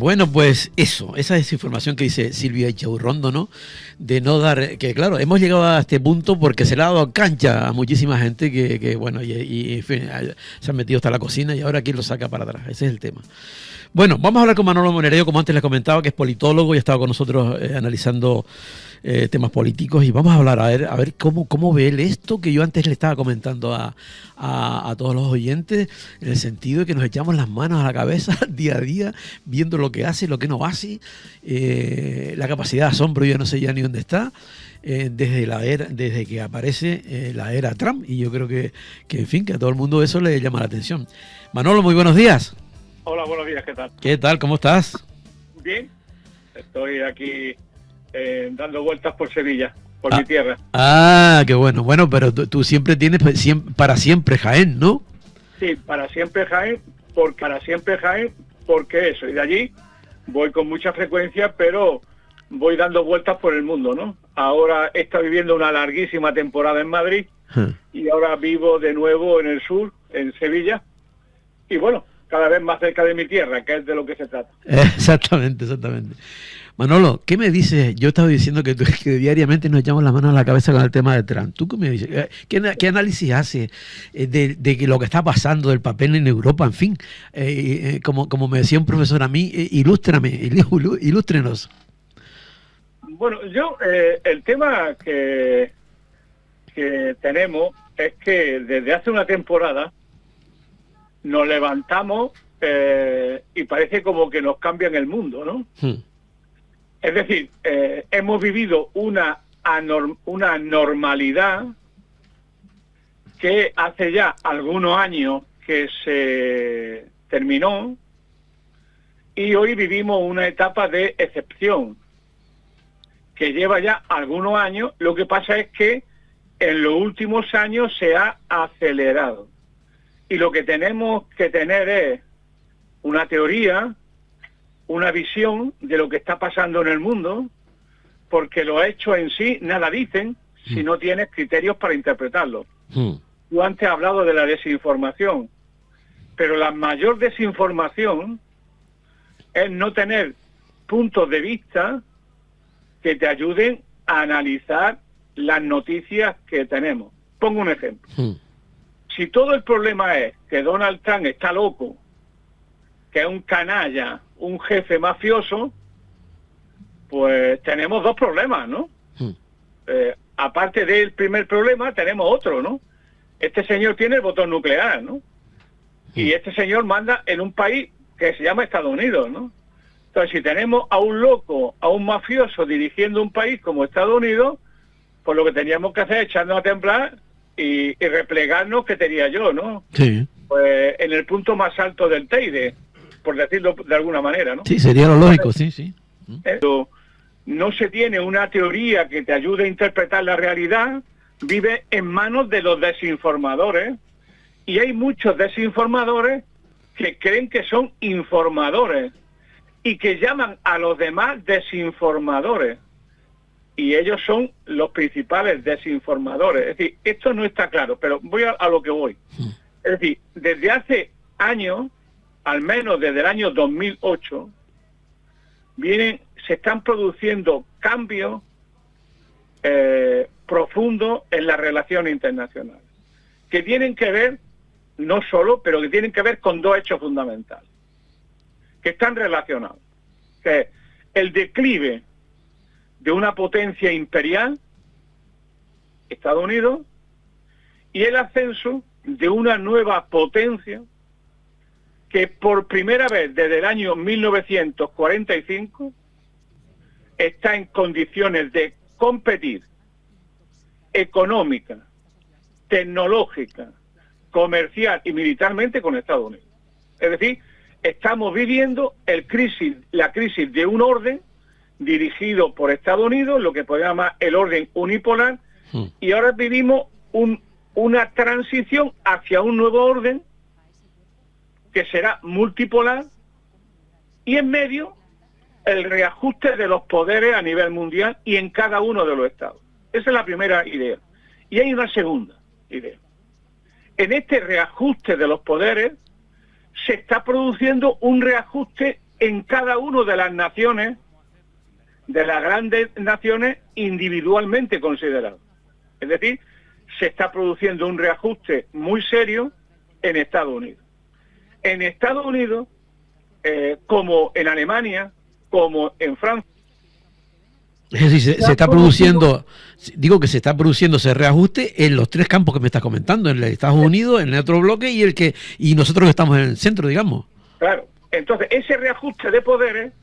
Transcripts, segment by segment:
Bueno, pues eso, esa desinformación que dice Silvia Echaurrondo, ¿no? De no dar, que claro, hemos llegado a este punto porque se le ha dado cancha a muchísima gente que bueno, y en fin, se han metido hasta la cocina y ahora quién lo saca para atrás, ese es el tema. Bueno, vamos a hablar con Manolo Monerejo, como antes les comentaba, que es politólogo y ha estado con nosotros analizando temas políticos, y vamos a hablar a ver cómo ve él esto que yo antes le estaba comentando a todos los oyentes, en el sentido de que nos echamos las manos a la cabeza día a día, viendo lo que hace, lo que no hace, la capacidad de asombro, yo no sé ya ni dónde está, desde que aparece la era Trump, y yo creo que en fin, que a todo el mundo eso le llama la atención. Manolo, muy buenos días. Hola, buenos días, ¿qué tal? ¿Qué tal? ¿Cómo estás? Bien, estoy aquí dando vueltas por Sevilla, por mi tierra. Ah, qué bueno. Bueno, pero tú siempre tienes para siempre Jaén, ¿no? Sí, para siempre Jaén, porque eso, y de allí voy con mucha frecuencia, pero voy dando vueltas por el mundo, ¿no? Ahora he estado viviendo una larguísima temporada en Madrid y ahora vivo de nuevo en el sur, en Sevilla, y bueno, cada vez más cerca de mi tierra, que es de lo que se trata. Exactamente. Manolo, ¿qué me dices? Yo estaba diciendo que diariamente nos echamos las manos a la cabeza con el tema de Trump. ¿Tú qué me dices? ¿Qué análisis haces de que lo que está pasando, del papel en Europa, en fin? Como me decía un profesor a mí, ilústrenos. Bueno, yo, el tema que tenemos es que desde hace una temporada nos levantamos y parece como que nos cambian el mundo, ¿no? Es decir, hemos vivido una normalidad que hace ya algunos años que se terminó, y hoy vivimos una etapa de excepción que lleva ya algunos años. Lo que pasa es que en los últimos años se ha acelerado. Y lo que tenemos que tener es una teoría, una visión de lo que está pasando en el mundo, porque los hechos en sí nada dicen si no tienes criterios para interpretarlos. Tú antes has hablado de la desinformación, pero la mayor desinformación es no tener puntos de vista que te ayuden a analizar las noticias que tenemos. Pongo un ejemplo. Si todo el problema es que Donald Trump está loco, que es un canalla, un jefe mafioso, pues tenemos dos problemas, ¿no? Aparte del primer problema, tenemos otro, ¿no? Este señor tiene el botón nuclear, ¿no? Y este señor manda en un país que se llama Estados Unidos, ¿no? Entonces, si tenemos a un loco, a un mafioso dirigiendo un país como Estados Unidos, pues lo que teníamos que hacer es echarnos a temblar y replegarnos, que tenía yo, ¿no? Sí. Pues en el punto más alto del Teide, por decirlo de alguna manera, ¿no? Sí, sería lo lógico, sí. Pero no se tiene una teoría que te ayude a interpretar la realidad, vive en manos de los desinformadores, y hay muchos desinformadores que creen que son informadores y que llaman a los demás desinformadores, y ellos son los principales desinformadores. Es decir, esto no está claro, pero voy a lo que voy. Es decir, desde hace años, al menos desde el año 2008, se están produciendo cambios profundos en las relaciones internacionales, que tienen que ver, no solo, pero que tienen que ver con dos hechos fundamentales, que están relacionados, que es el declive de una potencia imperial, Estados Unidos, y el ascenso de una nueva potencia que por primera vez desde el año 1945 está en condiciones de competir económica, tecnológica, comercial y militarmente con Estados Unidos. Es decir, estamos viviendo la crisis de un orden dirigido por Estados Unidos, lo que podemos llamar el orden unipolar, y ahora vivimos una transición hacia un nuevo orden que será multipolar, y en medio el reajuste de los poderes a nivel mundial y en cada uno de los estados. Esa es la primera idea. Y hay una segunda idea. En este reajuste de los poderes se está produciendo un reajuste en cada una de las naciones, de las grandes naciones individualmente consideradas. Es decir, se está produciendo un reajuste muy serio en Estados Unidos. En Estados Unidos, como en Alemania, como en Francia. Es decir, se está produciendo, digo que se está produciendo ese reajuste en los tres campos que me estás comentando, en Estados Unidos, en el otro bloque y nosotros que estamos en el centro, digamos. Claro, entonces ese reajuste de poderes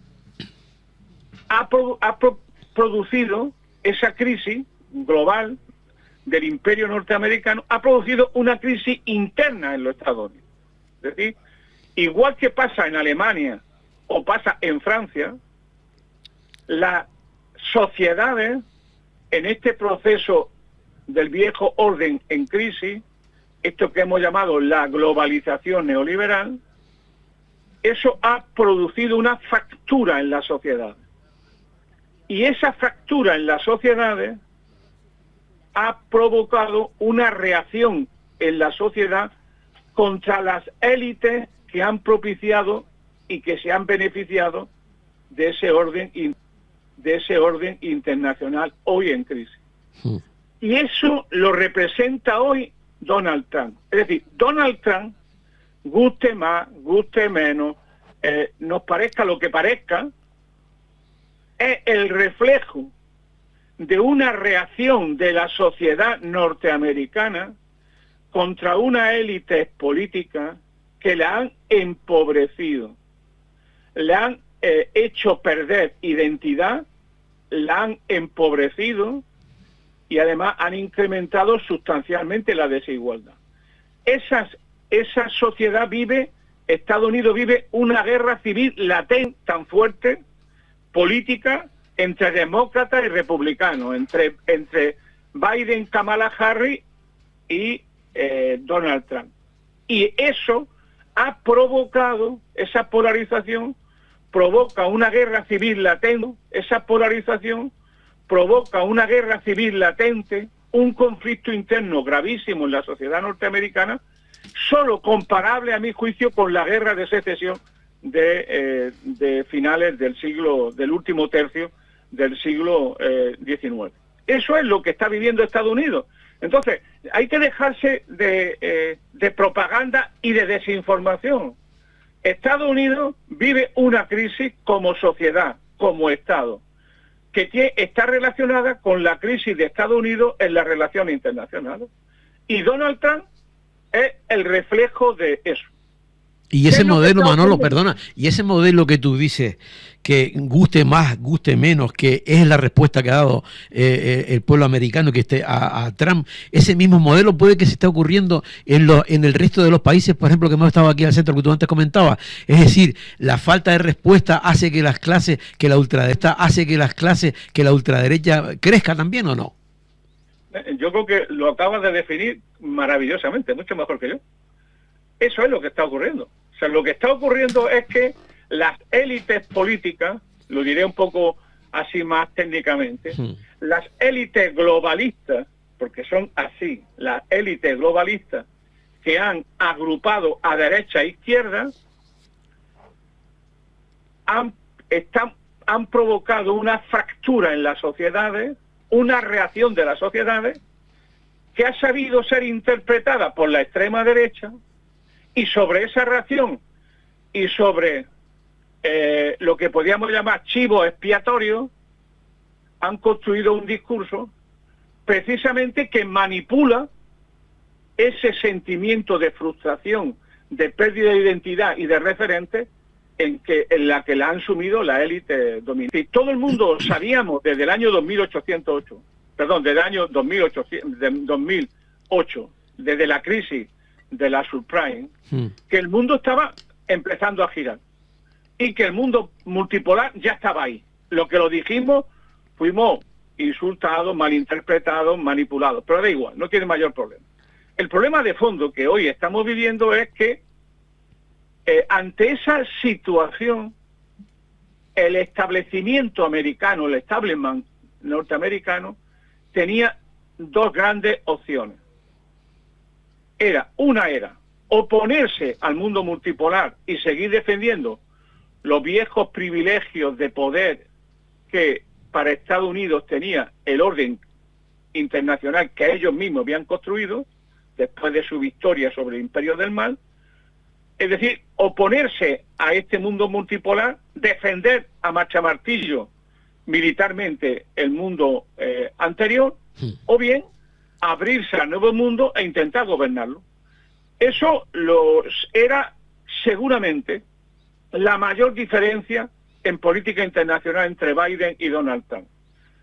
ha producido esa crisis global del imperio norteamericano, ha producido una crisis interna en los Estados Unidos. Es decir, igual que pasa en Alemania o pasa en Francia, las sociedades en este proceso del viejo orden en crisis, esto que hemos llamado la globalización neoliberal, eso ha producido una fractura en la sociedad. Y esa fractura en las sociedades ha provocado una reacción en la sociedad contra las élites que han propiciado y que se han beneficiado de ese orden internacional hoy en crisis. Y eso lo representa hoy Donald Trump. Es decir, Donald Trump, guste más, guste menos, nos parezca lo que parezca, es el reflejo de una reacción de la sociedad norteamericana contra una élite política que la han empobrecido, le han hecho perder identidad, la han empobrecido y además han incrementado sustancialmente la desigualdad. Esa sociedad Estados Unidos vive una guerra civil latente tan fuerte, política, entre demócratas y republicanos, entre Biden, Kamala Harris y Donald Trump. Y eso ha provocado, esa polarización provoca una guerra civil latente, esa polarización provoca una guerra civil latente, un conflicto interno gravísimo en la sociedad norteamericana, solo comparable a mi juicio con la guerra de secesión de finales del último tercio del siglo XIX. Eso es lo que está viviendo Estados Unidos. Entonces, hay que dejarse de propaganda y de desinformación. Estados Unidos vive una crisis como sociedad, como Estado, que está relacionada con la crisis de Estados Unidos en las relaciones internacionales. Y Donald Trump es el reflejo de eso. Y ese modelo, Manolo, perdona, y ese modelo que tú dices, que guste más, guste menos, que es la respuesta que ha dado el pueblo americano que esté a Trump, ese mismo modelo puede que se esté ocurriendo en el resto de los países, por ejemplo, que hemos estado aquí al centro, que tú antes comentabas. Es decir, la falta de respuesta hace que las clases, que la ultraderecha, hace que las clases, que la ultraderecha crezca también, ¿o no? Yo creo que lo acabas de definir maravillosamente, mucho mejor que yo. Eso es lo que está ocurriendo. O sea, lo que está ocurriendo es que las élites políticas, lo diré un poco así más técnicamente, las élites globalistas, porque son así, las élites globalistas que han agrupado a derecha e izquierda, han provocado una fractura en las sociedades, una reacción de las sociedades que ha sabido ser interpretada por la extrema derecha, y sobre esa reacción y sobre lo que podríamos llamar chivo expiatorio, han construido un discurso precisamente que manipula ese sentimiento de frustración, de pérdida de identidad y de referente en la que la han sumido la élite dominante. Y todo el mundo sabíamos desde el año 2008, desde la crisis de la subprime, que el mundo estaba empezando a girar y que el mundo multipolar ya estaba ahí. Lo que lo dijimos, fuimos insultados, malinterpretados, manipulados, pero da igual, no tiene mayor problema. El problema de fondo que hoy estamos viviendo es que ante esa situación, el establecimiento americano, el establishment norteamericano, tenía dos grandes opciones. Una era oponerse al mundo multipolar y seguir defendiendo los viejos privilegios de poder que para Estados Unidos tenía el orden internacional que ellos mismos habían construido después de su victoria sobre el Imperio del Mal. Es decir, oponerse a este mundo multipolar, defender a machamartillo militarmente el mundo anterior, o bien abrirse al nuevo mundo e intentar gobernarlo. Eso era seguramente la mayor diferencia en política internacional entre Biden y Donald Trump.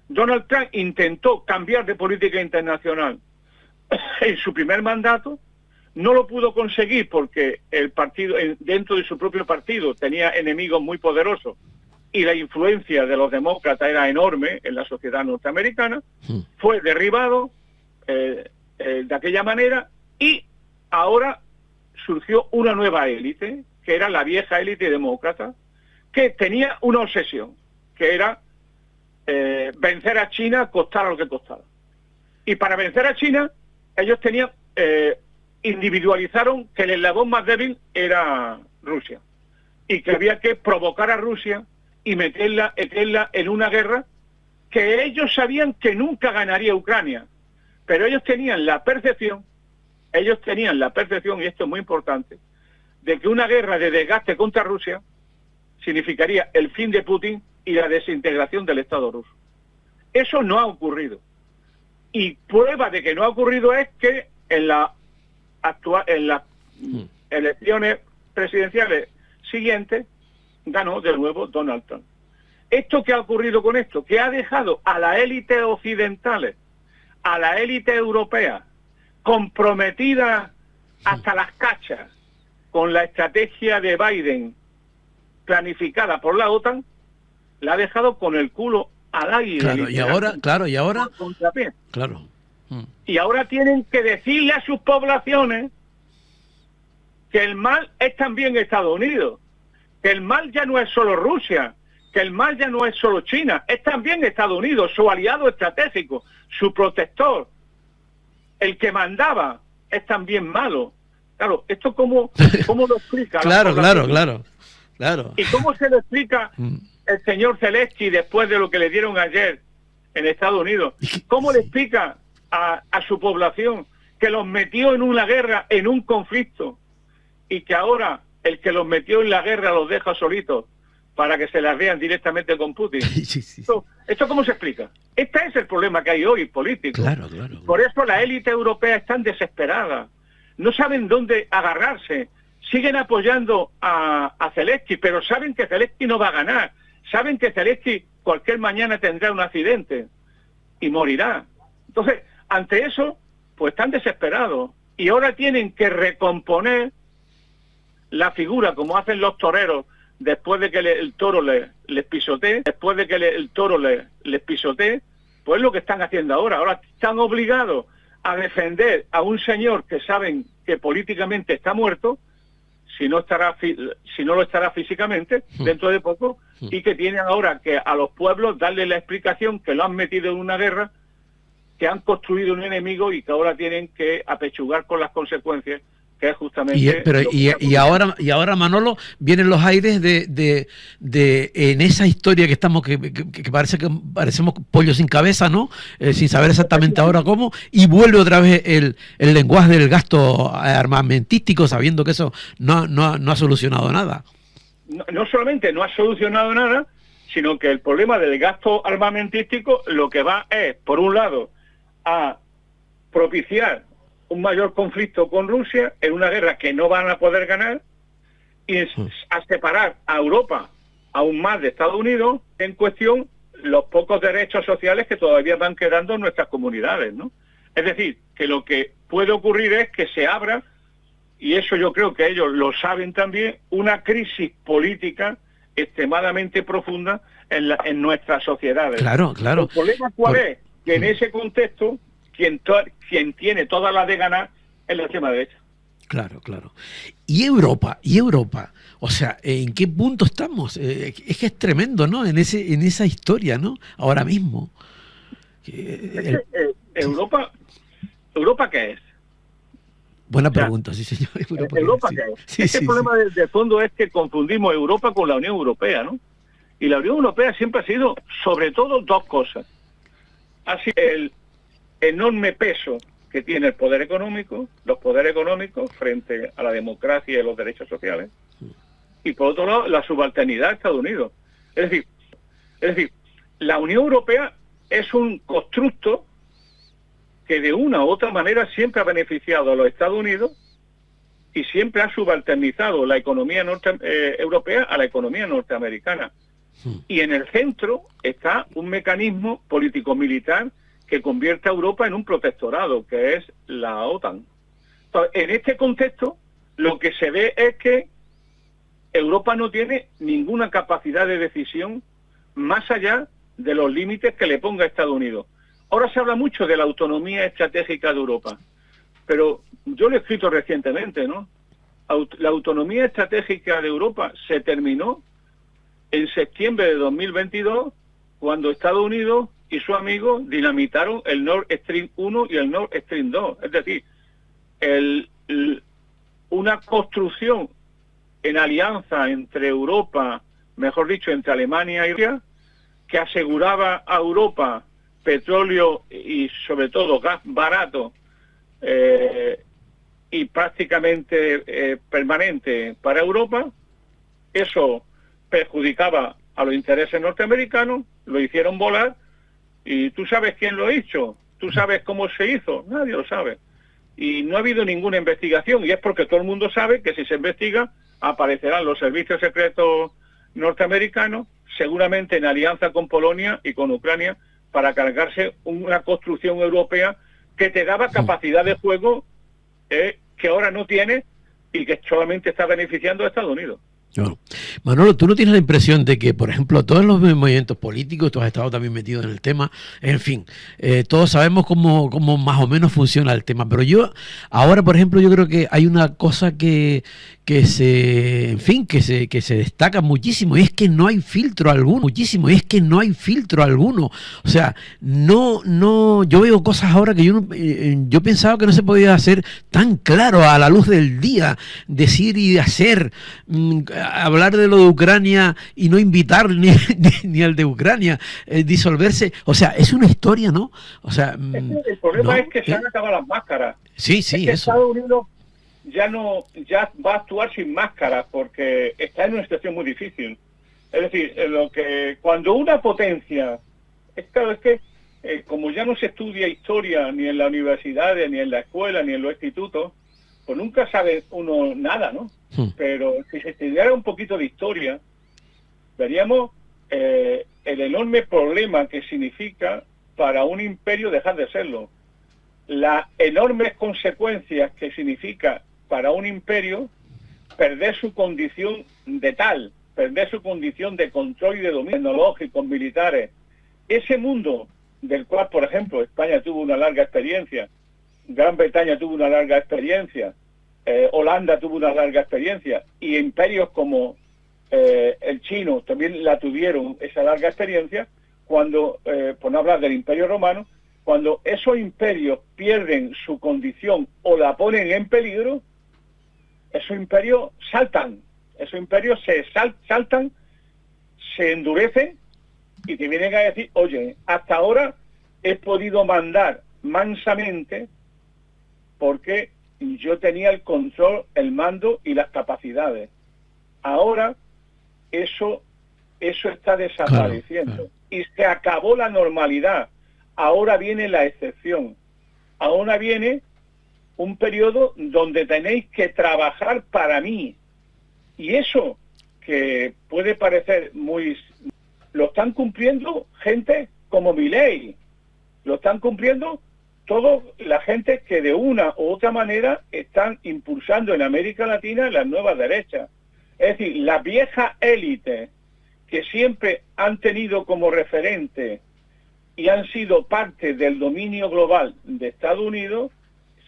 Donald Trump intentó cambiar de política internacional en su primer mandato, no lo pudo conseguir porque el partido, dentro de su propio partido, tenía enemigos muy poderosos y la influencia de los demócratas era enorme en la sociedad norteamericana. Fue derribado de aquella manera y ahora surgió una nueva élite, que era la vieja élite demócrata, que tenía una obsesión, que era vencer a China costara lo que costara. Y para vencer a China, ellos tenían individualizaron que el eslabón más débil era Rusia y que había que provocar a Rusia y meterla en una guerra que ellos sabían que nunca ganaría Ucrania, pero ellos tenían la percepción, y esto es muy importante, de que una guerra de desgaste contra Rusia significaría el fin de Putin y la desintegración del Estado ruso. Eso no ha ocurrido. Y prueba de que no ha ocurrido es que en las elecciones presidenciales siguientes ganó de nuevo Donald Trump. ¿Esto qué ha ocurrido con esto? Que ha dejado a la élite occidentales, a la élite europea, comprometida hasta las cachas con la estrategia de Biden planificada por la OTAN, la ha dejado con el culo al aire. Claro, y ahora. Contrapié. Claro. Y ahora tienen que decirle a sus poblaciones que el mal es también Estados Unidos, que el mal ya no es solo Rusia, que el mal ya no es solo China, es también Estados Unidos, su aliado estratégico, su protector, el que mandaba es también malo. Claro, ¿esto cómo lo explica? Claro. ¿Y cómo se lo explica el señor Zelensky después de lo que le dieron ayer en Estados Unidos? ¿Cómo le explica a su población que los metió en una guerra, en un conflicto, y que ahora el que los metió en la guerra los deja solitos para que se las vean directamente con Putin? Sí. ¿Esto cómo se explica? Este es el problema que hay hoy político. Claro. Por eso la élite europea es tan desesperada. No saben dónde agarrarse. Siguen apoyando a Zelensky, pero saben que Zelensky no va a ganar. Saben que Zelensky cualquier mañana tendrá un accidente y morirá. Entonces, ante eso, pues están desesperados. Y ahora tienen que recomponer la figura, como hacen los toreros, después de que el toro les pisotee, pues es lo que están haciendo ahora. Ahora están obligados a defender a un señor que saben que políticamente está muerto, si no lo estará físicamente dentro de poco, y que tienen ahora que a los pueblos darle la explicación que lo han metido en una guerra, que han construido un enemigo y que ahora tienen que apechugar con las consecuencias, que es justamente... Y ahora, Manolo, vienen los aires de en esa historia que estamos, que parecemos pollos sin cabeza, ¿no? Sin saber exactamente ahora cómo, y vuelve otra vez el lenguaje del gasto armamentístico, sabiendo que eso no ha solucionado nada. No solamente no ha solucionado nada, sino que el problema del gasto armamentístico lo que va es, por un lado, a propiciar un mayor conflicto con Rusia en una guerra que no van a poder ganar, y a separar a Europa aún más de Estados Unidos, en cuestión los pocos derechos sociales que todavía van quedando en nuestras comunidades, ¿no? Es decir, que lo que puede ocurrir es que se abra, y eso yo creo que ellos lo saben también, una crisis política extremadamente profunda en nuestras sociedades. Claro. El problema cuál es, que en ese contexto quien tiene toda la de ganar es la extrema derecha. Claro. Y Europa, o sea, ¿en qué punto estamos? Es que es tremendo, ¿no? En esa historia, ¿no? Ahora mismo. ¿Europa qué es? Buena O sea, pregunta, sí, señor. ¿Europa Sí, qué es? sí, Este sí, sí. problema de fondo es que confundimos Europa con la Unión Europea, ¿no? Y la Unión Europea siempre ha sido, sobre todo, dos cosas. Ha sido el enorme peso que tiene el poder económico, los poderes económicos frente a la democracia y los derechos sociales, y por otro lado, la subalternidad de Estados Unidos. Es decir, la Unión Europea es un constructo que de una u otra manera siempre ha beneficiado a los Estados Unidos y siempre ha subalternizado la economía europea a la economía norteamericana. Y en el centro está un mecanismo político-militar que convierte a Europa en un protectorado, que es la OTAN. Entonces, en este contexto, lo que se ve es que Europa no tiene ninguna capacidad de decisión más allá de los límites que le ponga Estados Unidos. Ahora se habla mucho de la autonomía estratégica de Europa, pero yo lo he escrito recientemente, ¿no? La autonomía estratégica de Europa se terminó en septiembre de 2022, cuando Estados Unidos y sus amigos dinamitaron el Nord Stream 1 y el Nord Stream 2. Es decir, una construcción en alianza entre Europa, mejor dicho, entre Alemania y Rusia, que aseguraba a Europa petróleo y sobre todo gas barato y prácticamente permanente para Europa. Eso perjudicaba a los intereses norteamericanos, lo hicieron volar, y ¿tú sabes quién lo hizo? ¿Tú sabes cómo se hizo? Nadie lo sabe. Y no ha habido ninguna investigación, y es porque todo el mundo sabe que si se investiga, aparecerán los servicios secretos norteamericanos, seguramente en alianza con Polonia y con Ucrania, para cargarse una construcción europea que te daba capacidad de juego que ahora no tiene y que solamente está beneficiando a Estados Unidos. Claro. Manolo, ¿tú no tienes la impresión de que, por ejemplo, todos los movimientos políticos, tú has estado también metido en el tema, en fin, todos sabemos cómo más o menos funciona el tema, pero yo, ahora, por ejemplo, yo creo que hay una cosa que se, en fin, que se destaca muchísimo, y es que no hay filtro alguno, o sea, yo veo cosas ahora que yo pensaba que no se podía hacer tan claro a la luz del día, decir y hacer, hablar de lo de Ucrania y no invitar ni al de Ucrania, disolverse, o sea, es una historia, ¿no? O sea, el problema es que se han acabado las máscaras. Sí, es que eso. Estados Unidos ya va a actuar sin máscaras porque está en una situación muy difícil. Es decir, cuando una potencia, es que como ya no se estudia historia ni en las universidades, ni en la escuela, ni en los institutos, pues nunca sabe uno nada, ¿no? Pero si se estudiara un poquito de historia, veríamos el enorme problema que significa para un imperio dejar de serlo. Las enormes consecuencias que significa para un imperio perder su condición perder su condición de control y de dominio tecnológicos, militares. Ese mundo del cual, por ejemplo, España tuvo una larga experiencia, Gran Bretaña tuvo una larga experiencia, Holanda tuvo una larga experiencia, y imperios como el chino también la tuvieron esa larga experiencia, cuando, por no hablar del Imperio Romano, cuando esos imperios pierden su condición o la ponen en peligro, esos imperios saltan, saltan, se endurecen y te vienen a decir, oye, hasta ahora he podido mandar mansamente porque yo tenía el control, el mando y las capacidades. Ahora eso está desapareciendo. Claro. Y se acabó la normalidad. Ahora viene la excepción. Ahora viene un periodo donde tenéis que trabajar para mí. Y eso, que puede parecer lo están cumpliendo gente como Milei. Lo están cumpliendo toda la gente que de una u otra manera están impulsando en América Latina las nuevas derechas. Es decir, la vieja élite que siempre han tenido como referente y han sido parte del dominio global de Estados Unidos,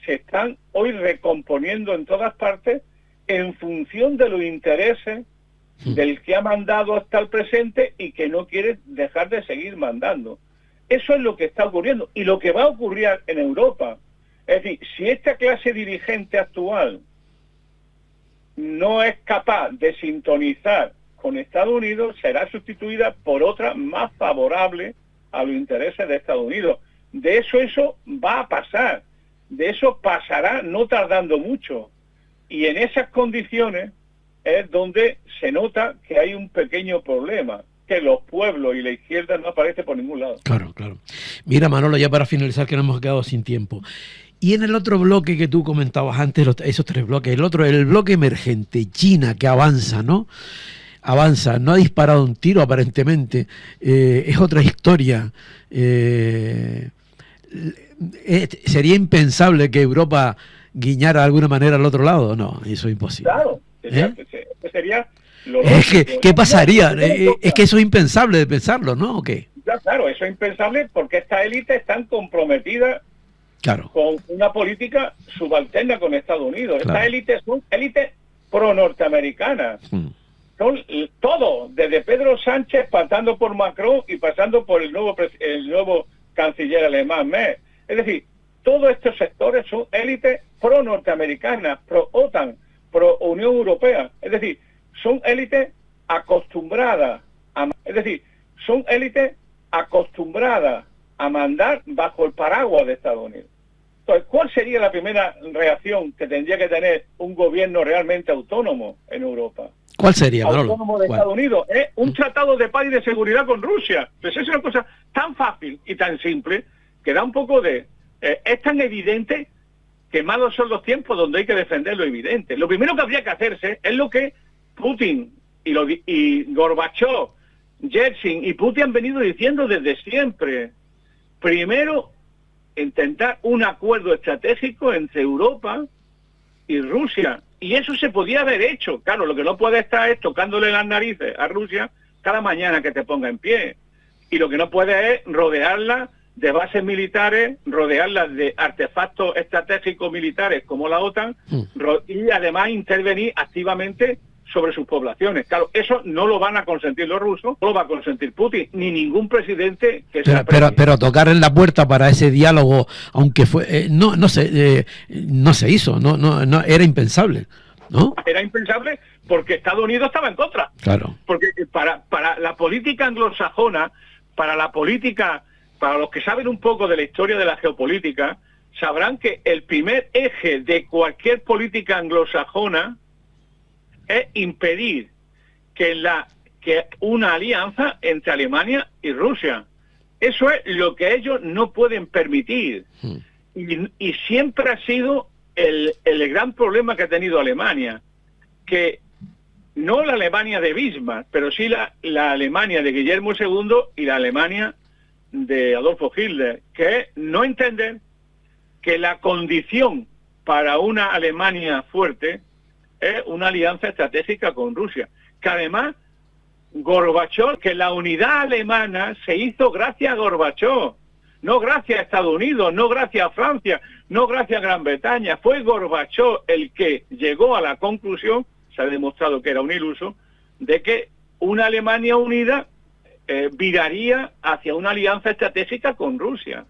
se están hoy recomponiendo en todas partes en función de los intereses del que ha mandado hasta el presente y que no quiere dejar de seguir mandando. Eso es lo que está ocurriendo. Y lo que va a ocurrir en Europa Es decir, si esta clase dirigente actual no es capaz de sintonizar con Estados Unidos, será sustituida por otra más favorable a los intereses de Estados Unidos. De eso va a pasar. De eso pasará no tardando mucho. Y en esas condiciones es donde se nota que hay un pequeño problema, que los pueblos y la izquierda no aparecen por ningún lado. Claro, claro. Mira, Manolo, ya para finalizar, que nos hemos quedado sin tiempo. Y en el otro bloque que tú comentabas antes, esos tres bloques, el bloque emergente, China, que avanza, ¿no? Avanza, no ha disparado un tiro aparentemente, es otra historia. ¿Sería impensable que Europa guiñara de alguna manera al otro lado? No, eso es imposible. Claro, sería lo es que, ¿qué pasaría? Es que eso es impensable de pensarlo, ¿no? ¿O qué? Claro, eso es impensable porque estas élites están comprometidas con una política subalterna con Estados Unidos. Claro. Estas élites son élites pro-norteamericanas. Son todos, desde Pedro Sánchez, pasando por Macron y pasando por el nuevo canciller alemán, Merz. Es decir, todos estos sectores son élites pro-norteamericanas, pro-OTAN, pro-Unión Europea. Es decir, son élites acostumbradas a mandar bajo el paraguas de Estados Unidos. Entonces, ¿cuál sería la primera reacción que tendría que tener un gobierno realmente autónomo en Europa? ¿Cuál sería, Manolo? Autónomo de Estados Unidos. Es un tratado de paz y de seguridad con Rusia. Pues es una cosa tan fácil y tan simple que da un poco de... es tan evidente que malos son los tiempos donde hay que defender lo evidente. Lo primero que habría que hacerse es lo que Putin y Gorbachev, Yeltsin y Putin han venido diciendo desde siempre. Primero, intentar un acuerdo estratégico entre Europa y Rusia. Y eso se podía haber hecho. Claro, lo que no puede estar es tocándole las narices a Rusia cada mañana que te ponga en pie. Y lo que no puede es rodearla de bases militares, rodearla de artefactos estratégicos militares como la OTAN, y además intervenir activamente sobre sus poblaciones. Claro, eso no lo van a consentir los rusos, no lo va a consentir Putin, ni ningún presidente que sea pero tocar en la puerta para ese diálogo, aunque fue no se hizo, no era impensable, ¿no? Era impensable porque Estados Unidos estaba en contra. Claro. Porque para la política anglosajona, para los que saben un poco de la historia de la geopolítica, sabrán que el primer eje de cualquier política anglosajona es impedir que una alianza entre Alemania y Rusia. Eso es lo que ellos no pueden permitir. Y siempre ha sido el gran problema que ha tenido Alemania, que no la Alemania de Bismarck, pero sí la Alemania de Guillermo II y la Alemania de Adolfo Hitler, que es no entender que la condición para una Alemania fuerte es una alianza estratégica con Rusia. Que además, Gorbachev, que la unidad alemana se hizo gracias a Gorbachev, no gracias a Estados Unidos, no gracias a Francia, no gracias a Gran Bretaña. Fue Gorbachev el que llegó a la conclusión, se ha demostrado que era un iluso, de que una Alemania unida viraría hacia una alianza estratégica con Rusia.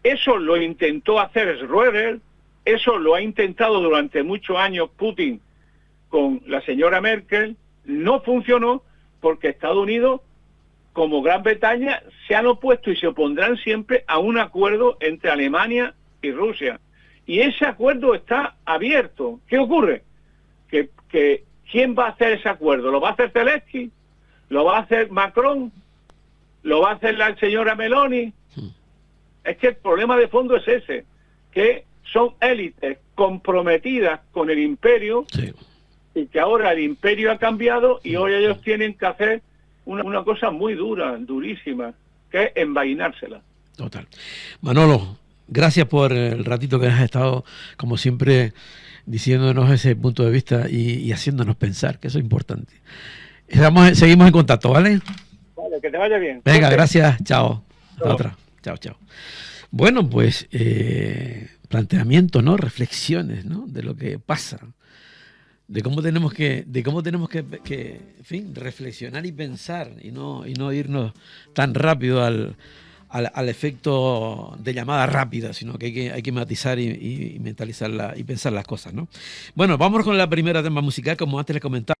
Eso lo intentó hacer Schröder, eso lo ha intentado durante muchos años Putin con la señora Merkel, no funcionó porque Estados Unidos, como Gran Bretaña, se han opuesto y se opondrán siempre a un acuerdo entre Alemania y Rusia. Y ese acuerdo está abierto. ¿Qué ocurre? Que ¿quién va a hacer ese acuerdo? ¿Lo va a hacer Zelensky? ¿Lo va a hacer Macron? ¿Lo va a hacer la señora Meloni? Es que el problema de fondo es ese, que son élites comprometidas con el imperio, sí, y que ahora el imperio ha cambiado y hoy ellos tienen que hacer una cosa muy dura, durísima, que es envainársela. Total. Manolo, gracias por el ratito que has estado, como siempre, diciéndonos ese punto de vista y haciéndonos pensar, que eso es importante. Seguimos en contacto, ¿vale? Vale, que te vaya bien. Venga, gracias, chao. Hasta otra. Chao, chao. Bueno, pues planteamientos, ¿no? Reflexiones, ¿no? De lo que pasa, de cómo tenemos que, en fin, reflexionar y pensar y no irnos tan rápido a al efecto de llamada rápida, sino que hay que matizar y mentalizarla y pensar las cosas, ¿no? Bueno, vamos con la primera tema musical, como antes les comentaba.